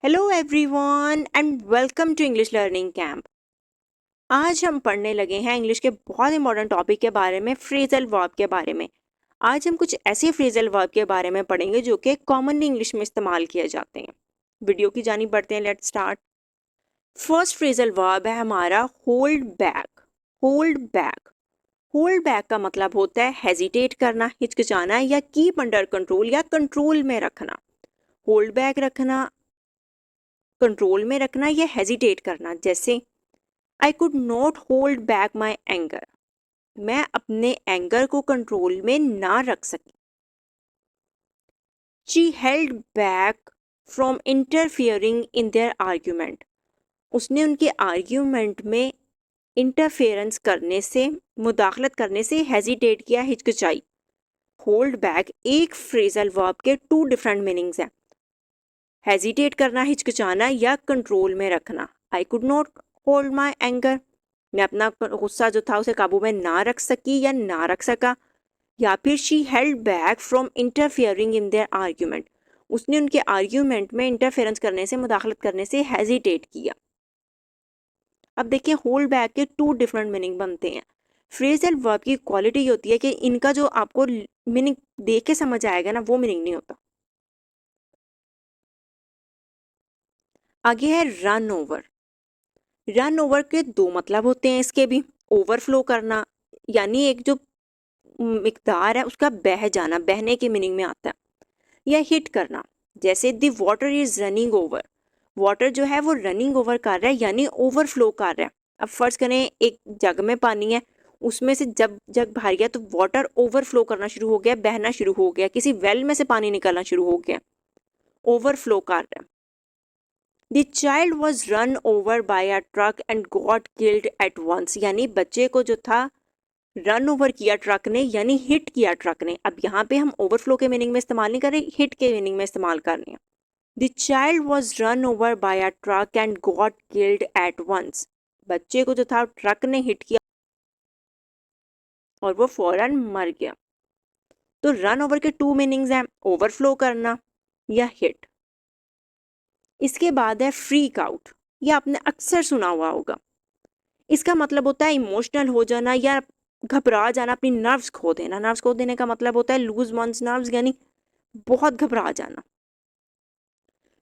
Hello everyone and welcome to English learning camp. आज हम पढ़ने लगे हैं इंग्लिश के बहुत इंपॉर्टेंट टॉपिक के बारे में, फ्रेजल वर्ब के बारे में। आज हम कुछ ऐसे फ्रेजल वर्ब के बारे में पढ़ेंगे जो कि कॉमनली इंग्लिश में इस्तेमाल किए जाते हैं। वीडियो की जानी बढ़ते हैं, let's start. First phrasal verb है हमारा hold back. Hold back. Hold back का मतलब होता है हेजिटेट करना, हिचकिचाना या कीप अंडर कंट्रोल या कंट्रोल में रखना। होल्ड बैक रखना, कंट्रोल में रखना या हेजिटेट करना। जैसे I could not hold back my anger, मैं अपने एंगर को कंट्रोल में ना रख सकी। She held back from interfering in their argument, उसने उनके आर्ग्यूमेंट में इंटरफेरेंस करने से, मुदाखलत करने से हेजिटेट किया, हिचकिचाई। होल्ड बैक एक फ्रेजल वर्ब के टू डिफरेंट मीनिंग्स हैं, हेजिटेट करना, हिचकिचाना या कंट्रोल में रखना। I could not hold my anger, मैं अपना गुस्सा जो था उसे काबू में ना रख सकी या ना रख सका। या फिर she held back from interfering in their argument, उसने उनके आर्ग्यूमेंट में इंटरफेरेंस करने से, मुदाखलत करने से हेजिटेट किया। अब देखिए, होल्ड बैक के टू डिफरेंट मीनिंग बनते हैं। फ्रेजल वर्ब की क्वालिटी ये होती है कि इनका जो आपको मीनिंग देख के समझ आएगा ना, वो मीनिंग नहीं होता। आगे है रन ओवर। रन ओवर के दो मतलब होते हैं इसके भी। ओवरफ्लो करना यानी एक जो मिकदार है उसका बह जाना, बहने के मीनिंग में आता है। या हिट करना, जैसे the water is running over, water जो है वो रनिंग ओवर कर रहा है यानी ओवरफ्लो कर रहा है। अब फर्ज करें एक जग में पानी है, उसमें से जब जग भर गया तो वाटर ओवरफ्लो करना शुरू हो गया, बहना शुरू हो गया, किसी वेल में से पानी निकलना शुरू हो गया, ओवरफ्लो कर रहा है। The child was run over by a truck and got killed at once, यानी बच्चे को जो था रन ओवर किया ट्रक ने यानी हिट किया ट्रक ने। अब यहाँ पे हम ओवरफ्लो के मीनिंग में इस्तेमाल नहीं कर रहे, हिट के मीनिंग में इस्तेमाल कर रहे हैं। The child was run over by a truck and got killed at once, बच्चे को जो था ट्रक ने हिट किया और वो फौरन मर गया। तो रन ओवर के टू मीनिंग्स हैं, ओवरफ्लो करना या हिट। इसके बाद है फ्रीक आउट, ये आपने अक्सर सुना हुआ होगा। इसका मतलब होता है इमोशनल हो जाना या घबरा जाना, अपनी नर्व्स खो देना। नर्व्स खो देने का मतलब होता है लूज वंस नर्व्स, यानी बहुत घबरा जाना।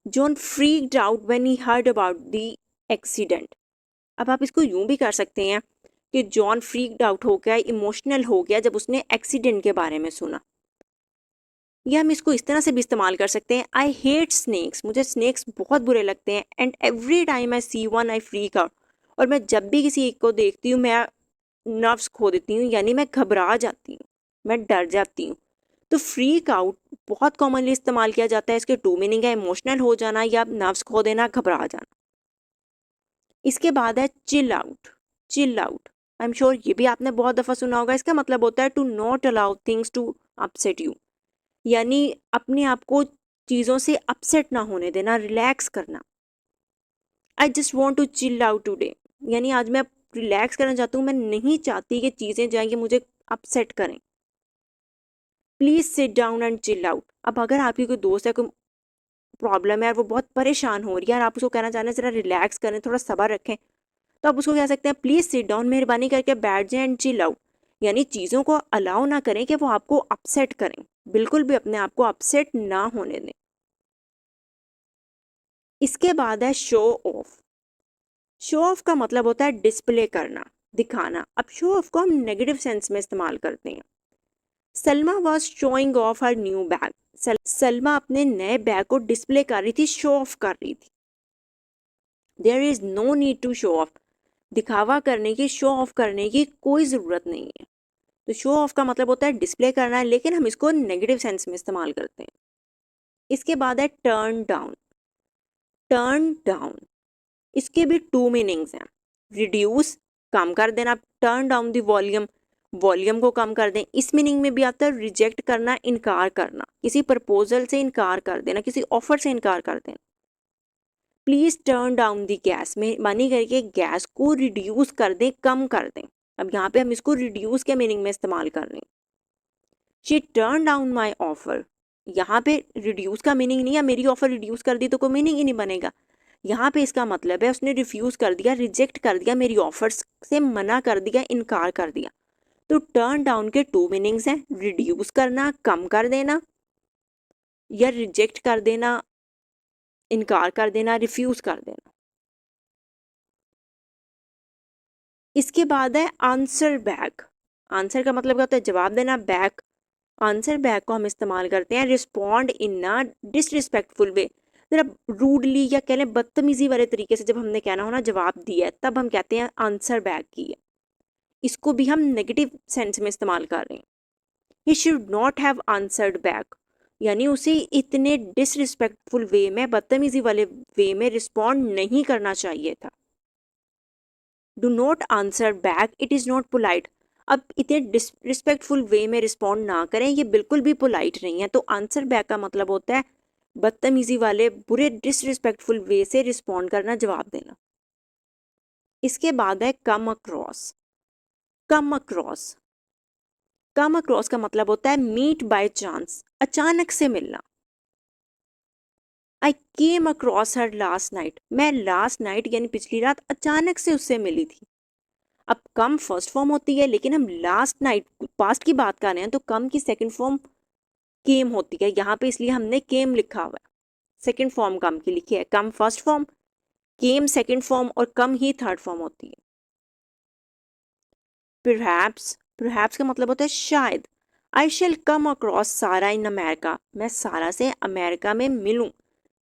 John freaked out when he heard about the accident. अब आप इसको यूं भी कर सकते हैं कि जॉन फ्रीक्ड आउट हो गया, इमोशनल हो गया जब उसने एक्सीडेंट के बारे में सुना। या हम इसको इस तरह से भी इस्तेमाल कर सकते हैं, आई हेट स्नेक्स, मुझे स्नेक्स बहुत बुरे लगते हैं। And every time I see one I freak out, और मैं जब भी किसी एक को देखती हूँ मैं नर्व्स खो देती हूँ, यानी मैं घबरा जाती हूँ, मैं डर जाती हूँ। तो फ्रीक आउट बहुत कॉमनली इस्तेमाल किया जाता है। इसके टू मीनिंग है, इमोशनल हो जाना या नर्व्स खो देना, घबरा जाना। इसके बाद है chill out. Chill out I am sure ये भी आपने बहुत दफ़ा सुना होगा। इसका मतलब होता है to not allow things to upset you, यानी अपने आप को चीज़ों से अपसेट ना होने देना, रिलैक्स करना। I just want to chill out today, यानी आज मैं रिलैक्स करना चाहती हूँ, मैं नहीं चाहती कि चीज़ें जाएंगी मुझे अपसेट करें। Please sit down and chill out. अब अगर आपकी कोई दोस्त है, कोई प्रॉब्लम है और वो बहुत परेशान हो रही है और आप उसको कहना चाह रहे हैं ज़रा रिलैक्स करें, थोड़ा सब्र रखें, तो आप उसको कह सकते हैं प्लीज़ सिट डाउन, मेहरबानी करके बैठ जाएं एंड चिल आउट। यानी चीज़ों को अलाउ ना करें कि वो आपको अपसेट करें, बिल्कुल भी अपने आप को अपसेट ना होने दें। इसके बाद है शो ऑफ। शो ऑफ का मतलब होता है डिस्प्ले करना, दिखाना। अब शो ऑफ को हम नेगेटिव सेंस में इस्तेमाल करते हैं। Salma was showing of her new bag, Salma अपने नए बैग को डिस्प्ले कर रही थी, शो ऑफ कर रही थी। There is no need to show off, दिखावा करने की, शो ऑफ करने की कोई ज़रूरत नहीं है। तो शो ऑफ का मतलब होता है डिस्प्ले करना है, लेकिन हम इसको नेगेटिव सेंस में इस्तेमाल करते हैं। इसके बाद है टर्न डाउन। टर्न डाउन, इसके भी टू मीनिंग्स हैं। रिड्यूस, कम कर देना, turn down the volume, volume को कम कर दें। इस मीनिंग में भी आता है रिजेक्ट करना, इनकार करना, किसी प्रपोजल से इनकार कर देना, किसी ऑफर से इनकार कर देना। Please turn down the gas, मेहरबानी करके गैस को रिड्यूस कर दें, कम कर दें। अब यहाँ पे हम इसको रिड्यूस के मीनिंग में इस्तेमाल कर रहे हैं। She turn down my offer, यहाँ पे रिड्यूस का मीनिंग नहीं है मेरी ऑफर रिड्यूस कर दी तो कोई मीनिंग ही नहीं बनेगा। यहाँ पे इसका मतलब है उसने रिफ्यूज कर दिया, रिजेक्ट कर दिया, मेरी ऑफर्स से मना कर दिया, इनकार कर दिया। तो टर्न डाउन के टू मीनिंग्स हैं, रिड्यूस करना, कम कर देना, या रिजेक्ट कर देना, इनकार कर देना, रिफ्यूज कर देना। इसके बाद है आंसर बैक। आंसर का मतलब क्या होता है? जवाब देना। बैक, आंसर बैक को हम इस्तेमाल करते हैं रिस्पॉन्ड इन अ डिसरिस्पेक्टफुल वे, जरा रूडली या कह लें बदतमीजी वाले तरीके से जब हमने कहना हो ना जवाब दिया है तब हम कहते हैं आंसर बैक किया। इसको भी हम नेगेटिव सेंस में इस्तेमाल कर रहे हैं। He should not have answered back, यानी उसे इतने डिसरिस्पेक्टफुल वे में, बदतमीजी वाले वे में रिस्पॉन्ड नहीं करना चाहिए था। Do not answer back, it is not polite. अब इतने डिसरिस्पेक्टफुल वे में रिस्पॉन्ड ना करें, ये बिल्कुल भी पोलाइट नहीं है। तो आंसर बैक का मतलब होता है बदतमीजी वाले बुरे डिसरिस्पेक्टफुल वे से रिस्पॉन्ड करना, जवाब देना। इसके बाद है come across. Come across, come across का मतलब होता है मीट बाय चांस, अचानक से मिलना। आई came across her last night, मैं लास्ट नाइट यानी पिछली रात अचानक से उससे मिली थी। अब कम फर्स्ट फॉर्म होती है, लेकिन हम लास्ट नाइट पास्ट की बात कर रहे हैं तो कम की सेकंड फॉर्म केम होती है यहाँ पे, इसलिए हमने केम लिखा हुआ है। सेकंड फॉर्म कम की लिखी है, come first form, came second form और कम ही थर्ड फॉर्म होती है। परहैप्स, परहैप्स का मतलब होता है शायद। आई शेल कम अक्रॉस सारा इन अमेरिका, मैं सारा से अमेरिका में मिलूं,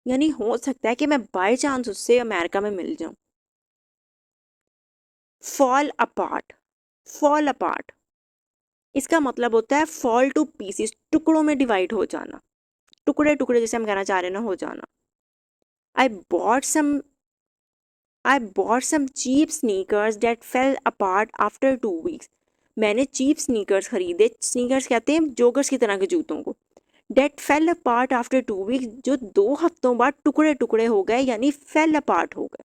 यानी हो सकता है कि मैं बाय चांस उससे अमेरिका में मिल जाऊं। फॉल अपार्ट, फॉल अपार्ट, इसका मतलब होता है फॉल टू पीसेस, टुकड़ों में डिवाइड हो जाना, टुकड़े टुकड़े जैसे हम कहना चाह रहे हैं ना, हो जाना। I bought some, I bought some cheap sneakers that fell apart after 2 weeks, मैंने चीप स्नीकर्स खरीदे, स्नीकर्स कहते हैं जोगर्स की तरह के जूतों को। That fell apart after 2 weeks, जो 2 हफ्तों बाद टुकड़े टुकड़े हो गए, यानी फेल अपार्ट हो गए।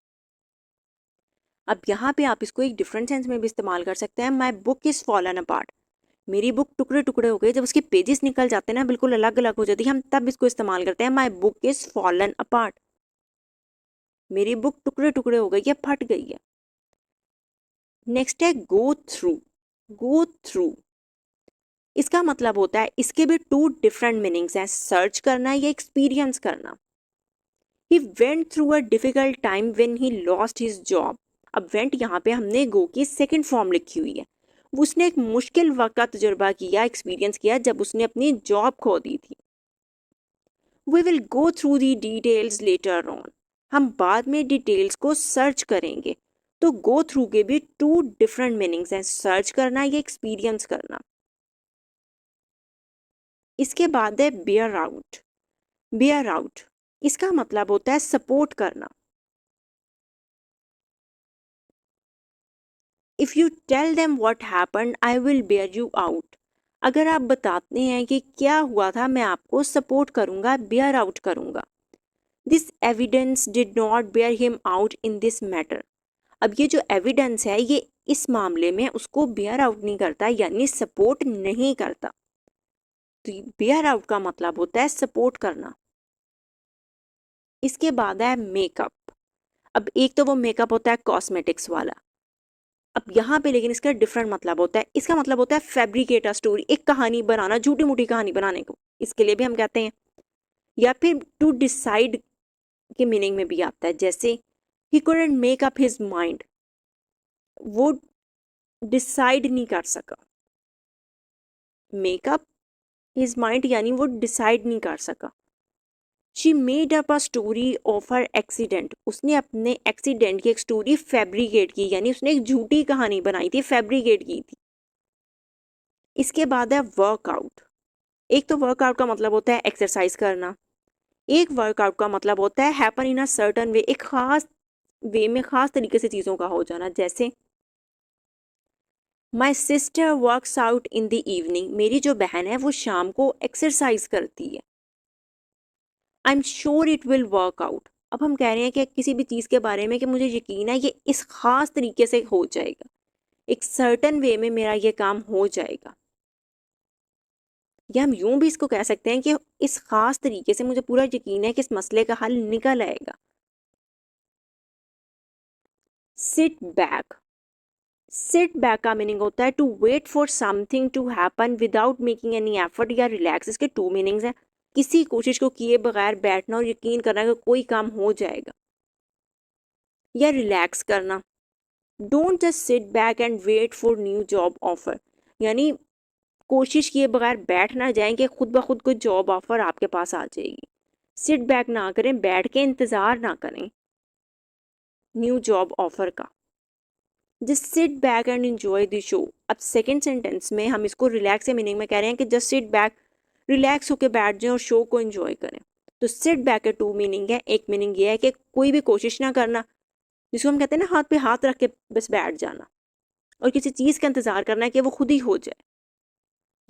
अब यहाँ पे आप इसको एक डिफरेंट सेंस में भी इस्तेमाल कर सकते हैं। My book is fallen apart, मेरी बुक टुकड़े टुकड़े हो गए, जब उसके पेजेस निकल जाते हैं ना, बिल्कुल अलग अलग हो जाती है, हम तब इसको इस्तेमाल करते हैं। My book is fallen apart, मेरी बुक टुकड़े टुकड़े हो गई है, फट गई है। नेक्स्ट है गो थ्रू। गो थ्रू, इसका मतलब होता है, इसके भी टू डिफरेंट मीनिंग्स हैं, सर्च करना या एक्सपीरियंस करना। He went through a difficult time when he lost his job. अब वेंट यहाँ पे हमने गो की सेकंड फॉर्म लिखी हुई है, उसने एक मुश्किल वक्त का तजुर्बा किया, एक्सपीरियंस किया जब उसने अपनी जॉब खो दी थी। We will go through the details later on, हम बाद में डिटेल्स को सर्च करेंगे। तो गो थ्रू के भी टू डिफरेंट मीनिंग्स हैं, सर्च करना या एक्सपीरियंस करना। इसके बाद है बेयर आउट। बेयर आउट, इसका मतलब होता है सपोर्ट करना। If you tell them what happened I will bear you out, अगर आप बताते हैं कि क्या हुआ था, मैं आपको सपोर्ट करूंगा, बेयर आउट करूंगा। This evidence did not bear him out in this matter, अब ये जो एविडेंस है ये इस मामले में उसको बेयर आउट नहीं करता, यानी सपोर्ट नहीं करता। तो बेयर आउट का मतलब होता है सपोर्ट करना। इसके बाद है मेकअप। अब एक तो वो मेकअप होता है कॉस्मेटिक्स वाला, अब यहाँ पे लेकिन इसका डिफरेंट मतलब होता है। इसका मतलब होता है फैब्रिकेट अ स्टोरी, एक कहानी बनाना, झूठी मूठी कहानी बनाने को, इसके लिए भी हम कहते हैं। या फिर टू डिसाइड के मीनिंग में भी आता है, जैसे he couldn't make up his mind, वो डिसाइड नहीं कर सका। मेकअप हिज माइंड यानी वो डिसाइड नहीं कर सका। She made up a story of her accident, उसने अपने एक्सीडेंट की एक स्टोरी फैब्रिकेट की, यानी उसने एक झूठी कहानी बनाई थी, फैब्रिकेट की थी। इसके बाद है वर्कआउट। एक तो वर्कआउट का मतलब होता है एक्सरसाइज करना, एक वर्कआउट का मतलब होता है happen in a certain way, एक खास वे में, खास तरीके से चीज़ों का हो जाना। जैसे my sister works out in the evening, मेरी जो बहन है वो शाम को एक्सरसाइज करती है। I am sure it will work out, अब हम कह रहे हैं कि किसी भी चीज़ के बारे में कि मुझे यकीन है ये इस खास तरीके से हो जाएगा, एक सर्टन वे में मेरा ये काम हो जाएगा। या हम यूं भी इसको कह सकते हैं कि इस खास तरीके से मुझे पूरा यकीन है कि इस मसले का हल निकल आएगा। Sit back. सिट बैक का मीनिंग होता है to wait for something to happen without making any effort या रिलैक्स। इसके टू मीनिंग्स हैं, किसी कोशिश को किए बगैर बैठना और यकीन करना कि कोई काम हो जाएगा, या रिलैक्स करना। Don't just sit back and wait for new job offer, यानी कोशिश किए बगैर बैठ ना जाएं कि खुद ब खुद कोई जॉब ऑफर आपके पास आ जाएगी। सिट बैक ना करें, बैठ के इंतज़ार ना करें न्यू जॉब ऑफर का। Just sit back and enjoy the show. अब सेकंड सेंटेंस में हम इसको रिलैक्स के मीनिंग में कह रहे हैं कि जस्ट सिट बैक, रिलैक्स होकर बैठ जाएं और शो को एंजॉय करें। तो सिट बैक के टू मीनिंग है। एक मीनिंग ये है कि कोई भी कोशिश ना करना, जिसको हम कहते हैं ना हाथ पे हाथ रख के बस बैठ जाना, और किसी चीज़ का इंतज़ार करना है कि वो खुद ही हो जाए,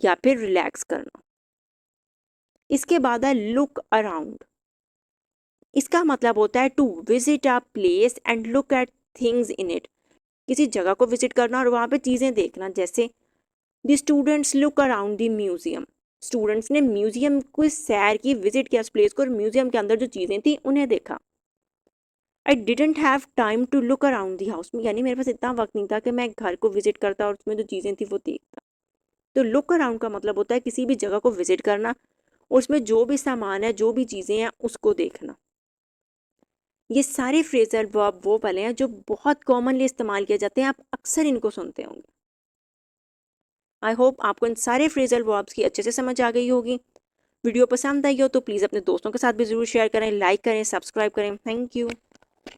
या फिर रिलैक्स करना। इसके बाद है लुक अराउंड। इसका मतलब होता है to visit a place and look at things in it. किसी जगह को विजिट करना और वहाँ पे चीज़ें देखना। जैसे the students look around the museum. Students ने म्यूजियम को सैर की, विजिट किया उस प्लेस को, और म्यूजियम के अंदर जो चीज़ें थी उन्हें देखा। I didn't have time to look around the house, यानी मेरे पास इतना वक्त नहीं था कि मैं घर को विजिट करता और उसमें जो चीज़ें थी वो देखता। तो लुक अराउंड का मतलब होता है किसी भी जगह को विजिट करना और उसमें जो भी सामान है, जो भी चीज़ें हैं, उसको देखना। ये सारे फ्रेजल वर्ब वो वाले हैं जो बहुत कॉमनली इस्तेमाल किए जाते हैं, आप अक्सर इनको सुनते होंगे। आई होप आपको इन सारे फ्रेजल वर्ब्स की अच्छे से समझ आ गई होगी। वीडियो पसंद आई हो तो प्लीज़ अपने दोस्तों के साथ भी ज़रूर शेयर करें, लाइक करें, सब्सक्राइब करें। Thank you.